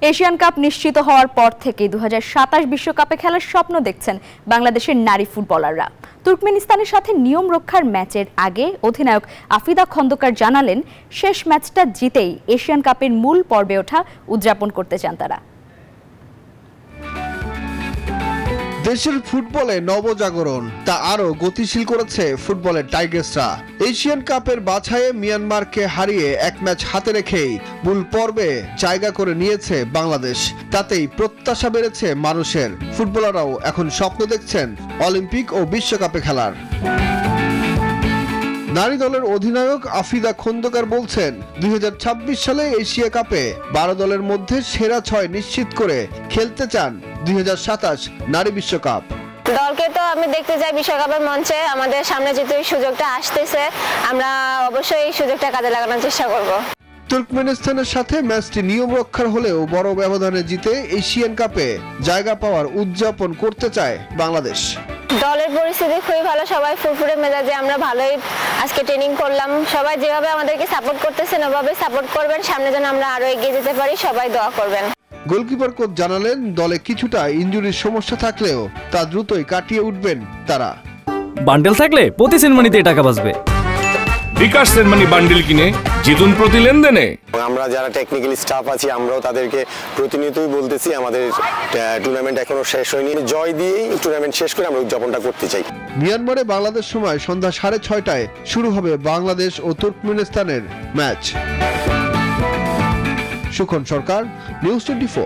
Asian cup নিশ্চিত হওয়ার পর থেকেই 2027 বিশ্বকাপে খেলার স্বপ্ন দেখছেন বাংলাদেশের নারী ফুটবলাররা। তুর্কমেনিস্তানের সাথে নিয়ম রক্ষার ম্যাচের আগে অধিনায়ক আফিদা খন্দকার জানালেন, শেষ ম্যাচটা জিতেই এশিয়ান কাপের মূল পর্বে ওঠা উদযাপন করতে চান তারা। দেশের ফুটবলে নবজাগরণ তা আরো গতিশীল করেছে ফুটবলের টাইগার্সরা। এশিয়ান কাপের বাছাইয়ে মিয়ানমারকে হারিয়ে এক ম্যাচ হাতে রেখেই মূল পর্বে জায়গা করে নিয়েছে বাংলাদেশ। তাতেই প্রত্যাশা বেড়েছে মানুষের। ফুটবলাররাও এখন স্বপ্ন দেখছেন অলিম্পিক ও বিশ্বকাপে খেলার। নারী দলের অধিনায়ক আফিদা খন্দকার বলছেন, 2026 সালে এশিয়া কাপে 12 দলের মধ্যে সেরা 6 নিশ্চিত করে খেলতে চান 2027 নারী বিশ্বকাপ। দলকে তো আমি দেখতে চাই বিশ্বকাপের মঞ্চে। আমাদের সামনে যেহেতু এই সুযোগটা আসতেছে, আমরা অবশ্যই এই সুযোগটা কাজে লাগানোর চেষ্টা করব। তুর্কমেনিস্তানের সাথে ম্যাচটি নিয়ম রক্ষার হলেও বড় ব্যবধানে জিতে এশিয়ান কাপে জায়গা পাওয়ার উদযাপন করতে চায় বাংলাদেশ। দলের পরিস্থিতি খুবই ভালো, সবাই ফুরফুরে মেজাজে। আমরা ভালোই আজকে ট্রেনিং করলাম। সবাই যেভাবে আমাদেরকে সাপোর্ট করতেছেন ওভাবে সাপোর্ট করবেন, সামনে যেন আমরা আরো এগিয়ে যেতে পারি। সবাই দোয়া করবেন। গোলকিপার কোচ জানালেন, দলে কিছুটা ইনজুরির সমস্যা থাকলেও তা দ্রুতই কাটিয়ে উঠবেন তারা। বান্ডেল থাকলে প্রতি সেনমানিতে টাকা বাঁচবে। বিকাশ সেনমানি বান্ডেল কিনে জিতুন প্রতি লেনদেনে। আমরা যারা টেকনিক্যাল স্টাফ আছি আমরাও তাদেরকে প্রতিনিয়তই বলতেছি, আমাদের টুর্নামেন্ট এখনো শেষ হয়নি। জয় দিয়েই টুর্নামেন্ট শেষ করে আমরা উদযাপনটা করতে চাই। মিয়ানমারে বাংলাদেশ সময় সন্ধ্যা 6:30টায় শুরু হবে বাংলাদেশ ও তুর্কমেনিস্তানের ম্যাচ। সুখন সরকার, নিউজ 24।